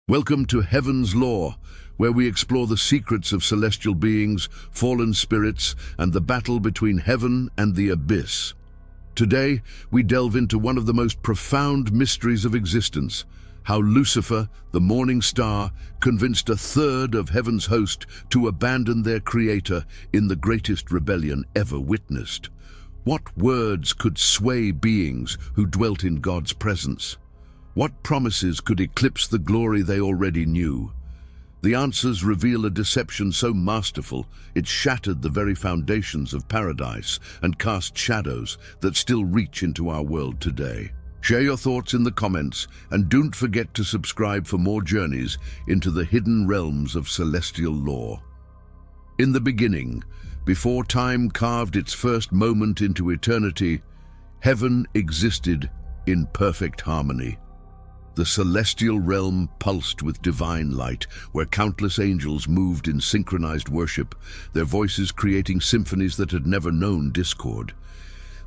Welcome to Heaven's Law, where we explore the secrets of celestial beings, fallen spirits, and the battle between heaven and the abyss. Today, we delve into one of the most profound mysteries of existence, how Lucifer, the morning star, convinced a third of heaven's host to abandon their creator in the greatest rebellion ever witnessed. What words could sway beings who dwelt in God's presence? What promises could eclipse the glory they already knew? The answers reveal a deception so masterful it shattered the very foundations of paradise and cast shadows that still reach into our world today. Share your thoughts in the comments and don't forget to subscribe for more journeys into the hidden realms of celestial law. In the beginning, before time carved its first moment into eternity, heaven existed in perfect harmony. The celestial realm pulsed with divine light, where countless angels moved in synchronized worship, their voices creating symphonies that had never known discord.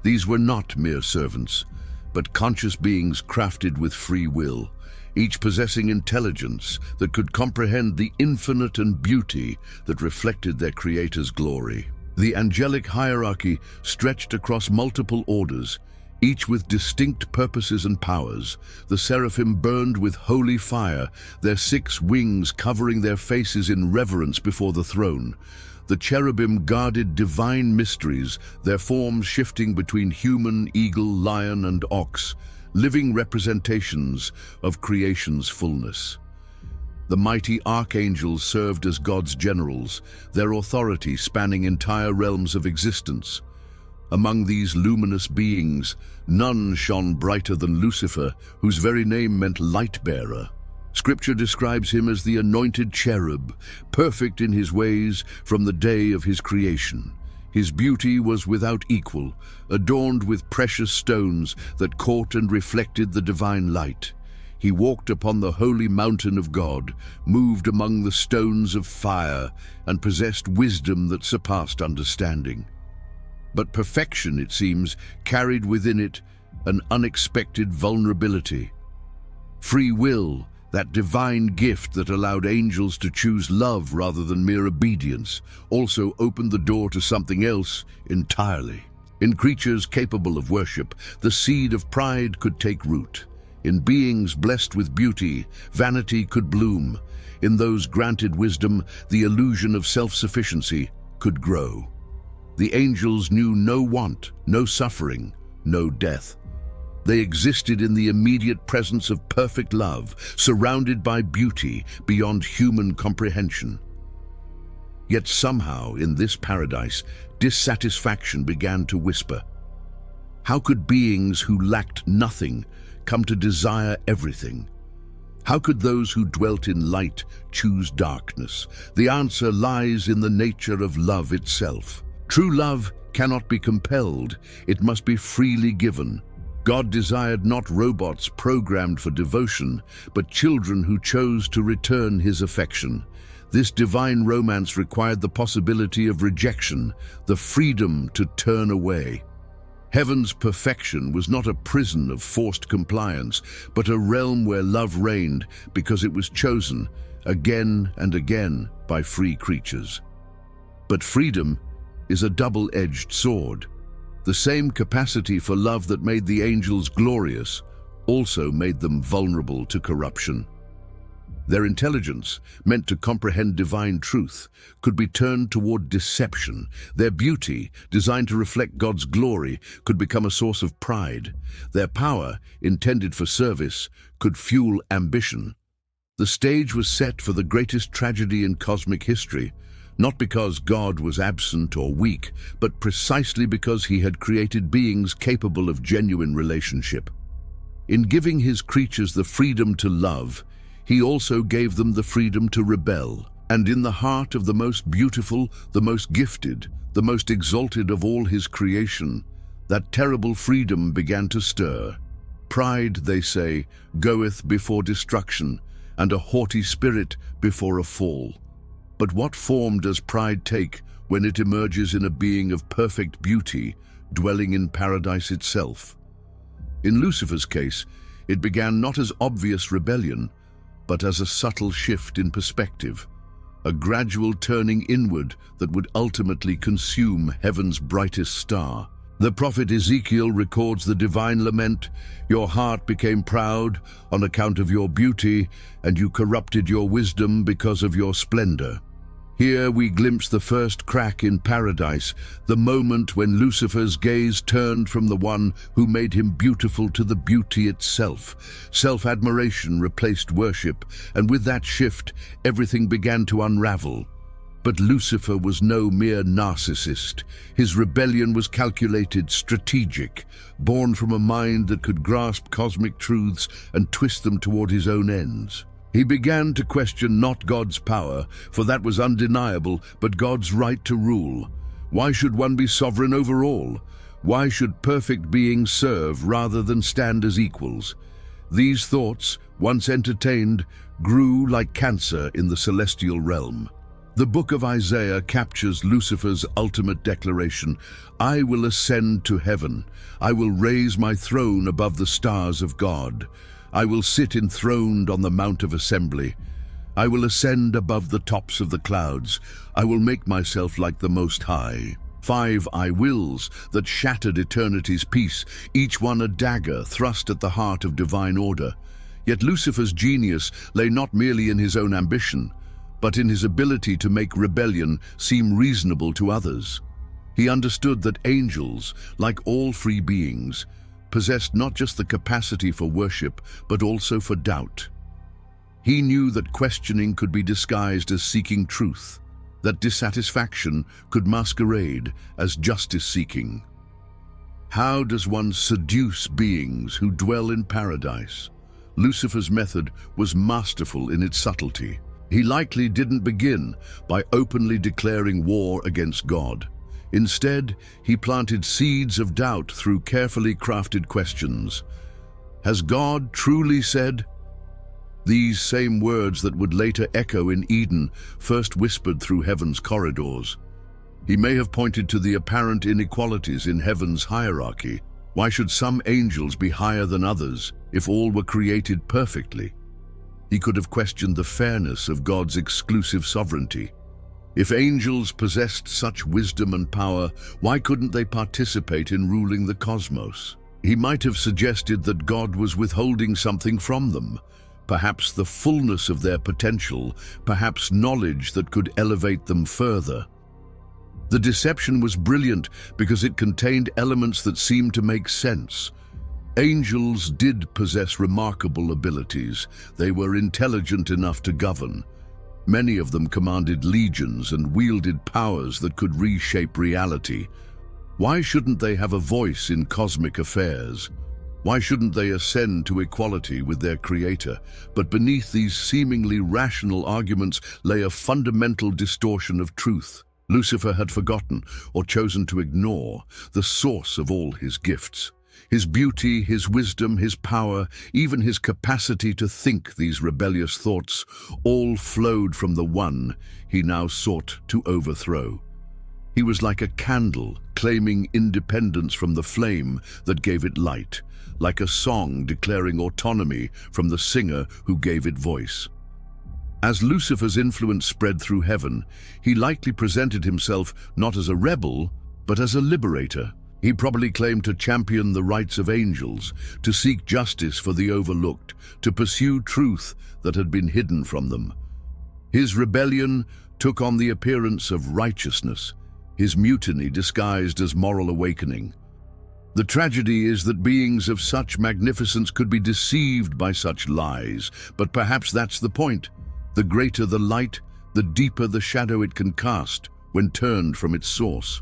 These were not mere servants, but conscious beings crafted with free will, each possessing intelligence that could comprehend the infinite and beauty that reflected their Creator's glory. The angelic hierarchy stretched across multiple orders, each with distinct purposes and powers. The seraphim burned with holy fire, their 6 wings covering their faces in reverence before the throne. The cherubim guarded divine mysteries, their forms shifting between human, eagle, lion, and ox, living representations of creation's fullness. The mighty archangels served as God's generals, their authority spanning entire realms of existence. Among these luminous beings, none shone brighter than Lucifer, whose very name meant light-bearer. Scripture describes him as the anointed cherub, perfect in his ways from the day of his creation. His beauty was without equal, adorned with precious stones that caught and reflected the divine light. He walked upon the holy mountain of God, moved among the stones of fire, and possessed wisdom that surpassed understanding. But perfection, it seems, carried within it an unexpected vulnerability. Free will, that divine gift that allowed angels to choose love rather than mere obedience, also opened the door to something else entirely. In creatures capable of worship, the seed of pride could take root. In beings blessed with beauty, vanity could bloom. In those granted wisdom, the illusion of self-sufficiency could grow. The angels knew no want, no suffering, no death. They existed in the immediate presence of perfect love, surrounded by beauty beyond human comprehension. Yet somehow, in this paradise, dissatisfaction began to whisper. How could beings who lacked nothing come to desire everything? How could those who dwelt in light choose darkness? The answer lies in the nature of love itself. True love cannot be compelled, it must be freely given. God desired not robots programmed for devotion, but children who chose to return his affection. This divine romance required the possibility of rejection, the freedom to turn away. Heaven's perfection was not a prison of forced compliance, but a realm where love reigned because it was chosen, again and again, by free creatures. But freedom is a double-edged sword. The same capacity for love that made the angels glorious also made them vulnerable to corruption. Their intelligence, meant to comprehend divine truth, could be turned toward deception. Their beauty, designed to reflect God's glory, could become a source of pride. Their power, intended for service, could fuel ambition. The stage was set for the greatest tragedy in cosmic history, not because God was absent or weak, but precisely because he had created beings capable of genuine relationship. In giving his creatures the freedom to love, he also gave them the freedom to rebel. And in the heart of the most beautiful, the most gifted, the most exalted of all his creation, that terrible freedom began to stir. Pride, they say, goeth before destruction, and a haughty spirit before a fall. But what form does pride take when it emerges in a being of perfect beauty, dwelling in paradise itself? In Lucifer's case, it began not as obvious rebellion, but as a subtle shift in perspective, a gradual turning inward that would ultimately consume heaven's brightest star. The prophet Ezekiel records the divine lament, "Your heart became proud on account of your beauty, and you corrupted your wisdom because of your splendor." Here we glimpse the first crack in paradise, the moment when Lucifer's gaze turned from the one who made him beautiful to the beauty itself. Self-admiration replaced worship, and with that shift, everything began to unravel. But Lucifer was no mere narcissist. His rebellion was calculated, strategic, born from a mind that could grasp cosmic truths and twist them toward his own ends. He began to question not God's power, for that was undeniable, but God's right to rule. Why should one be sovereign over all? Why should perfect beings serve rather than stand as equals? These thoughts, once entertained, grew like cancer in the celestial realm. The book of Isaiah captures Lucifer's ultimate declaration, "I will ascend to heaven. I will raise my throne above the stars of God. I will sit enthroned on the Mount of Assembly. I will ascend above the tops of the clouds. I will make myself like the Most High." 5 "I wills" that shattered eternity's peace, each one a dagger thrust at the heart of divine order. Yet Lucifer's genius lay not merely in his own ambition, but in his ability to make rebellion seem reasonable to others. He understood that angels, like all free beings, possessed not just the capacity for worship, but also for doubt. He knew that questioning could be disguised as seeking truth, that dissatisfaction could masquerade as justice-seeking. How does one seduce beings who dwell in paradise? Lucifer's method was masterful in its subtlety. He likely didn't begin by openly declaring war against God. Instead, he planted seeds of doubt through carefully crafted questions. Has God truly said? These same words that would later echo in Eden, first whispered through heaven's corridors. He may have pointed to the apparent inequalities in heaven's hierarchy. Why should some angels be higher than others if all were created perfectly? He could have questioned the fairness of God's exclusive sovereignty. If angels possessed such wisdom and power, why couldn't they participate in ruling the cosmos? He might have suggested that God was withholding something from them, perhaps the fullness of their potential, perhaps knowledge that could elevate them further. The deception was brilliant because it contained elements that seemed to make sense. Angels did possess remarkable abilities. They were intelligent enough to govern. Many of them commanded legions and wielded powers that could reshape reality. Why shouldn't they have a voice in cosmic affairs? Why shouldn't they ascend to equality with their Creator? But beneath these seemingly rational arguments lay a fundamental distortion of truth. Lucifer had forgotten, or chosen to ignore, the source of all his gifts. His beauty, his wisdom, his power, even his capacity to think these rebellious thoughts, all flowed from the one he now sought to overthrow. He was like a candle claiming independence from the flame that gave it light, like a song declaring autonomy from the singer who gave it voice. As Lucifer's influence spread through heaven, he likely presented himself not as a rebel, but as a liberator. He probably claimed to champion the rights of angels, to seek justice for the overlooked, to pursue truth that had been hidden from them. His rebellion took on the appearance of righteousness, his mutiny disguised as moral awakening. The tragedy is that beings of such magnificence could be deceived by such lies, but perhaps that's the point. The greater the light, the deeper the shadow it can cast when turned from its source.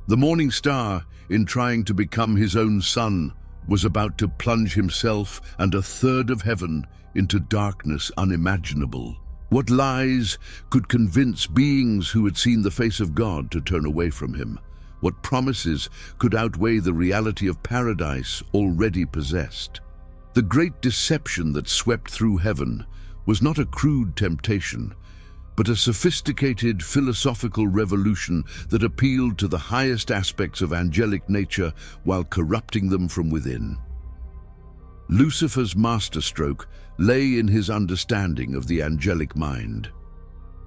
The morning star, in trying to become his own sun, was about to plunge himself and a third of heaven into darkness unimaginable. What lies could convince beings who had seen the face of God to turn away from him? What promises could outweigh the reality of paradise already possessed? The great deception that swept through heaven was not a crude temptation, but a sophisticated philosophical revolution that appealed to the highest aspects of angelic nature while corrupting them from within. Lucifer's masterstroke lay in his understanding of the angelic mind.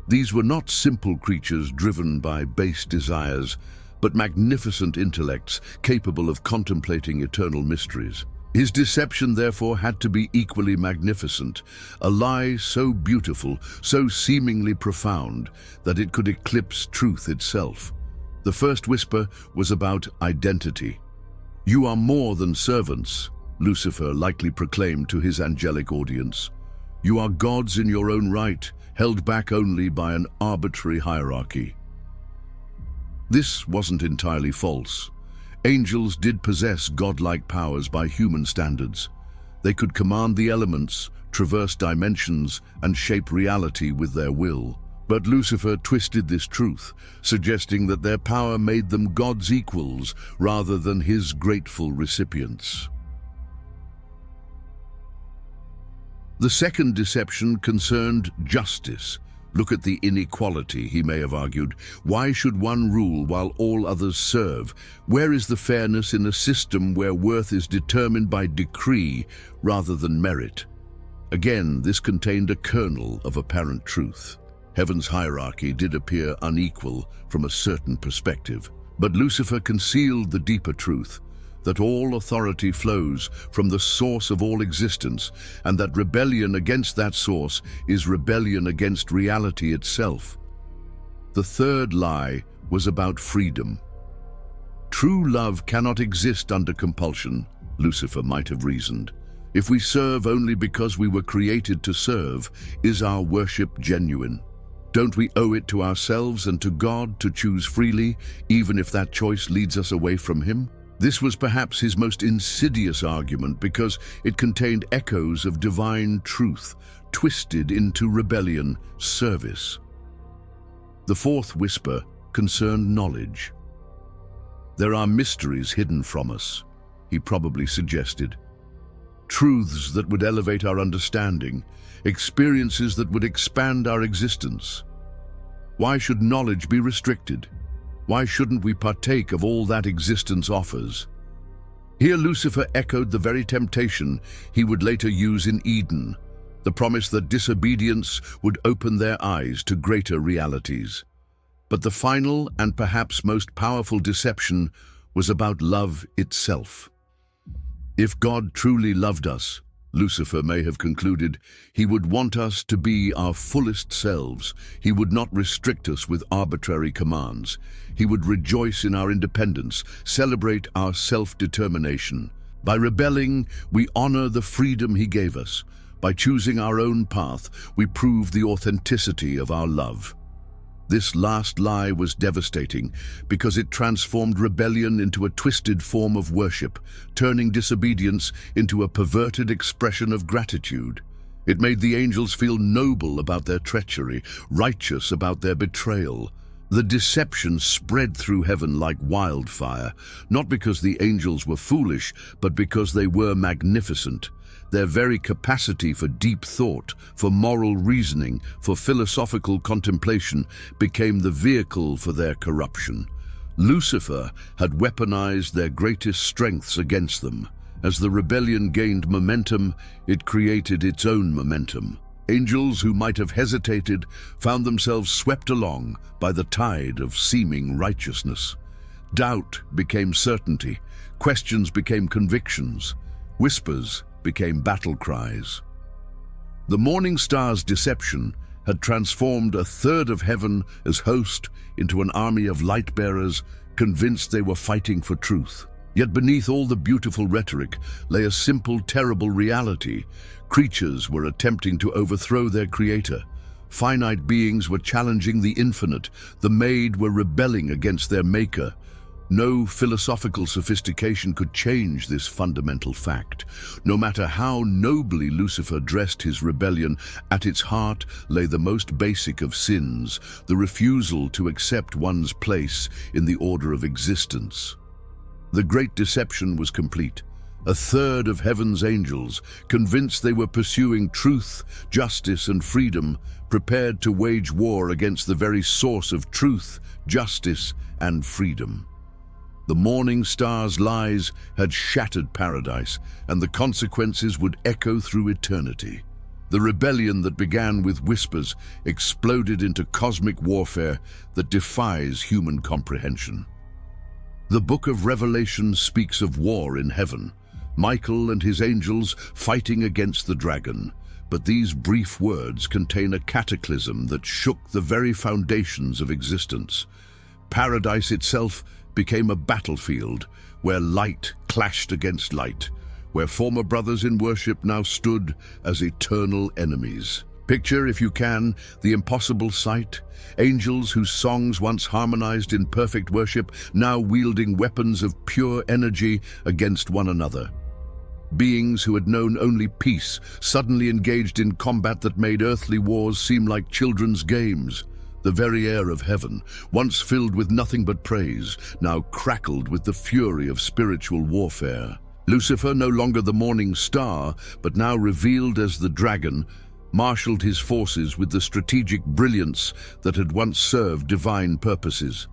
These were not simple creatures driven by base desires, but magnificent intellects capable of contemplating eternal mysteries. His deception, therefore, had to be equally magnificent, a lie so beautiful, so seemingly profound, that it could eclipse truth itself. The first whisper was about identity. "You are more than servants," Lucifer likely proclaimed to his angelic audience. "You are gods in your own right, held back only by an arbitrary hierarchy." This wasn't entirely false. Angels did possess godlike powers by human standards. They could command the elements, traverse dimensions, and shape reality with their will. But Lucifer twisted this truth, suggesting that their power made them God's equals rather than his grateful recipients. The second deception concerned justice. Look at the inequality, he may have argued. Why should one rule while all others serve? Where is the fairness in a system where worth is determined by decree rather than merit? Again, this contained a kernel of apparent truth. Heaven's hierarchy did appear unequal from a certain perspective, but Lucifer concealed the deeper truth, that all authority flows from the source of all existence, and that rebellion against that source is rebellion against reality itself. The third lie was about freedom. True love cannot exist under compulsion, Lucifer might have reasoned. If we serve only because we were created to serve, is our worship genuine? Don't we owe it to ourselves and to God to choose freely, even if that choice leads us away from Him? This was perhaps his most insidious argument because it contained echoes of divine truth, twisted into rebellion, service. The fourth whisper concerned knowledge. There are mysteries hidden from us, he probably suggested. Truths that would elevate our understanding, experiences that would expand our existence. Why should knowledge be restricted? Why shouldn't we partake of all that existence offers? Here Lucifer echoed the very temptation he would later use in Eden, the promise that disobedience would open their eyes to greater realities. But the final and perhaps most powerful deception was about love itself. If God truly loved us, Lucifer may have concluded, he would want us to be our fullest selves. He would not restrict us with arbitrary commands. He would rejoice in our independence, celebrate our self-determination. By rebelling, we honor the freedom he gave us. By choosing our own path, we prove the authenticity of our love. This last lie was devastating because it transformed rebellion into a twisted form of worship, turning disobedience into a perverted expression of gratitude. It made the angels feel noble about their treachery, righteous about their betrayal. The deception spread through heaven like wildfire, not because the angels were foolish, but because they were magnificent. Their very capacity for deep thought, for moral reasoning, for philosophical contemplation became the vehicle for their corruption. Lucifer had weaponized their greatest strengths against them. As the rebellion gained momentum, it created its own momentum. Angels who might have hesitated found themselves swept along by the tide of seeming righteousness. Doubt became certainty, questions became convictions, whispers became battle cries. The morning star's deception had transformed a third of heaven as host into an army of light-bearers convinced they were fighting for truth. Yet beneath all the beautiful rhetoric lay a simple, terrible reality. Creatures were attempting to overthrow their creator. Finite beings were challenging the infinite. The made were rebelling against their maker. No philosophical sophistication could change this fundamental fact. No matter how nobly Lucifer dressed his rebellion, at its heart lay the most basic of sins, the refusal to accept one's place in the order of existence. The great deception was complete. A third of heaven's angels, convinced they were pursuing truth, justice, and freedom, prepared to wage war against the very source of truth, justice, and freedom. The morning star's lies had shattered paradise, and the consequences would echo through eternity. The rebellion that began with whispers exploded into cosmic warfare that defies human comprehension. The book of Revelation speaks of war in heaven, Michael and his angels fighting against the dragon. But these brief words contain a cataclysm that shook the very foundations of existence. Paradise itself became a battlefield where light clashed against light, where former brothers in worship now stood as eternal enemies. Picture, if you can, the impossible sight: angels whose songs once harmonized in perfect worship, now wielding weapons of pure energy against one another. Beings who had known only peace, suddenly engaged in combat that made earthly wars seem like children's games. The very air of heaven, once filled with nothing but praise, now crackled with the fury of spiritual warfare. Lucifer, no longer the morning star, but now revealed as the dragon, marshaled his forces with the strategic brilliance that had once served divine purposes.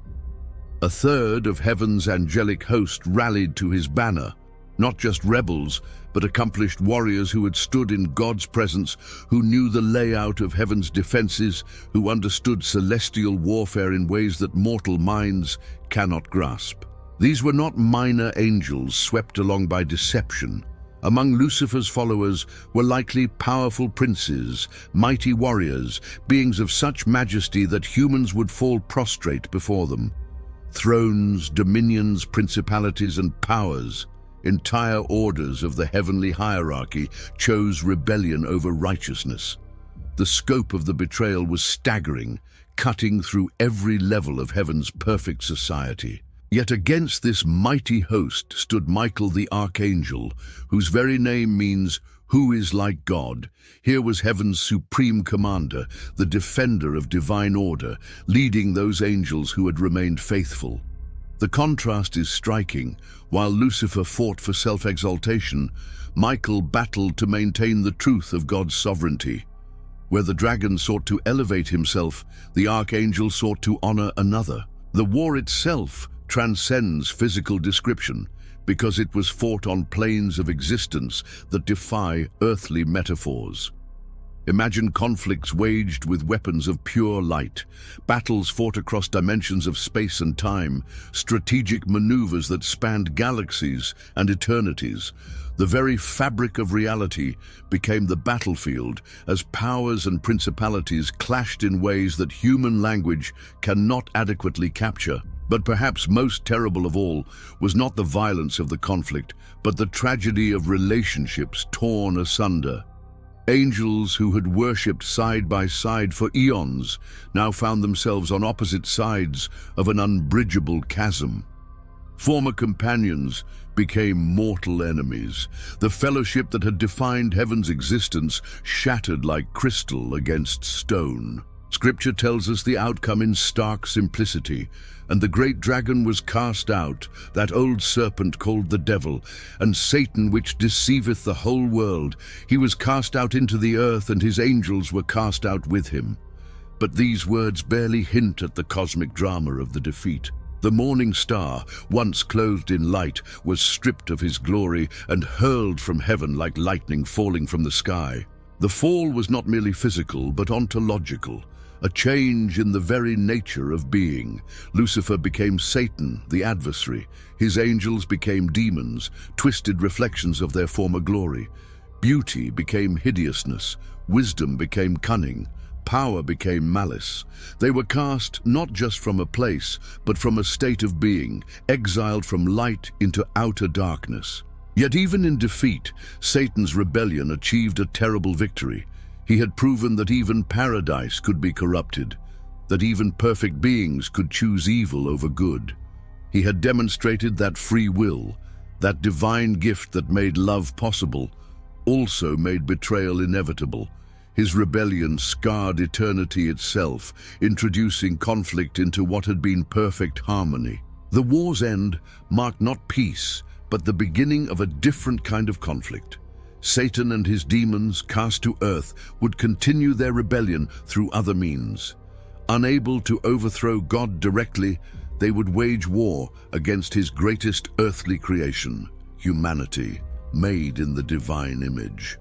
A third of heaven's angelic host rallied to his banner, not just rebels, but accomplished warriors who had stood in God's presence, who knew the layout of heaven's defenses, who understood celestial warfare in ways that mortal minds cannot grasp. These were not minor angels swept along by deception. Among Lucifer's followers were likely powerful princes, mighty warriors, beings of such majesty that humans would fall prostrate before them. Thrones, dominions, principalities, and powers, entire orders of the heavenly hierarchy, chose rebellion over righteousness. The scope of the betrayal was staggering, cutting through every level of heaven's perfect society. Yet against this mighty host stood Michael the archangel, whose very name means "who is like God." Here was heaven's supreme commander, the defender of divine order, leading those angels who had remained faithful. The contrast is striking. While Lucifer fought for self-exaltation, Michael battled to maintain the truth of God's sovereignty. Where the dragon sought to elevate himself, the archangel sought to honor another. The war itself transcends physical description because it was fought on planes of existence that defy earthly metaphors. Imagine conflicts waged with weapons of pure light, battles fought across dimensions of space and time, strategic maneuvers that spanned galaxies and eternities. The very fabric of reality became the battlefield as powers and principalities clashed in ways that human language cannot adequately capture. But perhaps most terrible of all was not the violence of the conflict, but the tragedy of relationships torn asunder. Angels who had worshipped side by side for eons now found themselves on opposite sides of an unbridgeable chasm. Former companions became mortal enemies. The fellowship that had defined heaven's existence shattered like crystal against stone. Scripture tells us the outcome in stark simplicity. And the great dragon was cast out, that old serpent called the devil, and Satan which deceiveth the whole world. He was cast out into the earth, and his angels were cast out with him. But these words barely hint at the cosmic drama of the defeat. The morning star, once clothed in light, was stripped of his glory and hurled from heaven like lightning falling from the sky. The fall was not merely physical, but ontological. A change in the very nature of being. Lucifer became Satan, the adversary. His angels became demons, twisted reflections of their former glory. Beauty became hideousness. Wisdom became cunning. Power became malice. They were cast not just from a place, but from a state of being, exiled from light into outer darkness. Yet even in defeat, Satan's rebellion achieved a terrible victory. He had proven that even paradise could be corrupted, that even perfect beings could choose evil over good. He had demonstrated that free will, that divine gift that made love possible, also made betrayal inevitable. His rebellion scarred eternity itself, introducing conflict into what had been perfect harmony. The war's end marked not peace, but the beginning of a different kind of conflict. Satan and his demons, cast to earth, would continue their rebellion through other means. Unable to overthrow God directly, They would wage war against his greatest earthly creation, humanity, made in the divine image.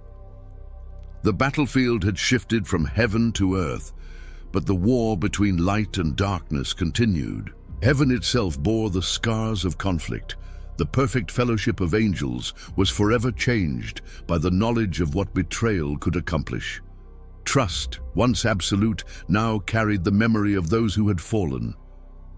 The battlefield had shifted from heaven to earth, but the war between light and darkness continued. Heaven itself bore the scars of conflict. The perfect fellowship of angels was forever changed by the knowledge of what betrayal could accomplish. Trust, once absolute, now carried the memory of those who had fallen.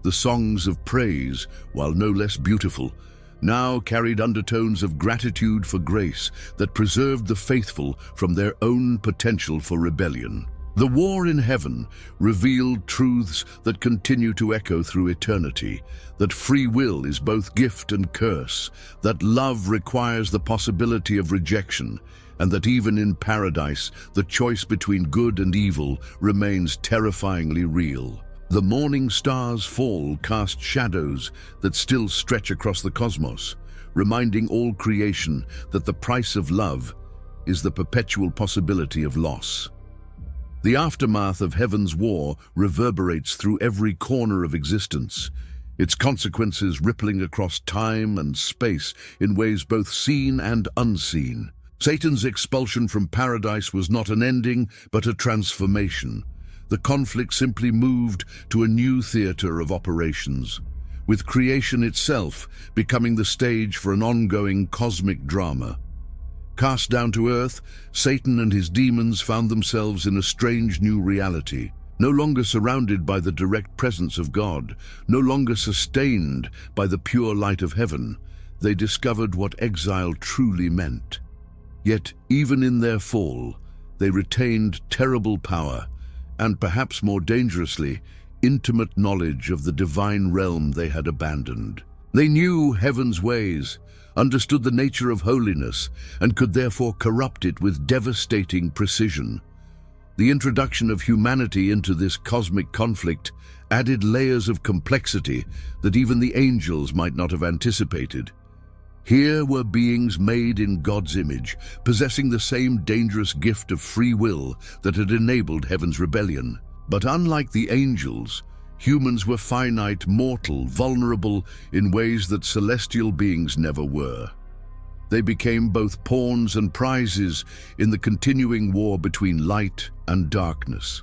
The songs of praise, while no less beautiful, now carried undertones of gratitude for grace that preserved the faithful from their own potential for rebellion. The war in heaven revealed truths that continue to echo through eternity, that free will is both gift and curse, that love requires the possibility of rejection, and that even in paradise, the choice between good and evil remains terrifyingly real. The morning stars' fall cast shadows that still stretch across the cosmos, reminding all creation that the price of love is the perpetual possibility of loss. The aftermath of heaven's war reverberates through every corner of existence, its consequences rippling across time and space in ways both seen and unseen. Satan's expulsion from paradise was not an ending, but a transformation. The conflict simply moved to a new theater of operations, with creation itself becoming the stage for an ongoing cosmic drama. Cast down to earth, Satan and his demons found themselves in a strange new reality, no longer surrounded by the direct presence of God, no longer sustained by the pure light of heaven. They discovered what exile truly meant. Yet, even in their fall, they retained terrible power, and perhaps more dangerously, intimate knowledge of the divine realm they had abandoned. They knew heaven's ways, understood the nature of holiness, and could therefore corrupt it with devastating precision. The introduction of humanity into this cosmic conflict added layers of complexity that even the angels might not have anticipated. Here were beings made in God's image, possessing the same dangerous gift of free will that had enabled heaven's rebellion. But unlike the angels, humans were finite, mortal, vulnerable in ways that celestial beings never were. They became both pawns and prizes in the continuing war between light and darkness.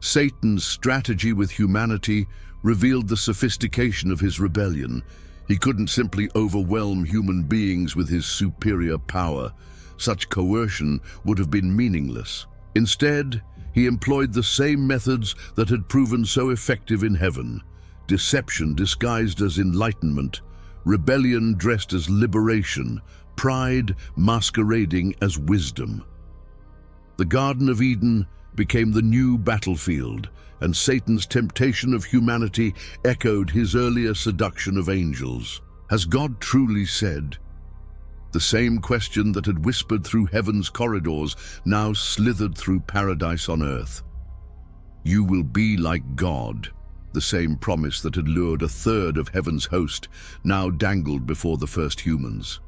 Satan's strategy with humanity revealed the sophistication of his rebellion. He couldn't simply overwhelm human beings with his superior power. Such coercion would have been meaningless. Instead, he employed the same methods that had proven so effective in heaven: deception disguised as enlightenment, rebellion dressed as liberation, pride masquerading as wisdom. The Garden of Eden became the new battlefield, and Satan's temptation of humanity echoed his earlier seduction of angels. Has God truly said? The same question that had whispered through heaven's corridors now slithered through paradise on earth. You will be like God. The same promise that had lured a third of heaven's host now dangled before the first humans.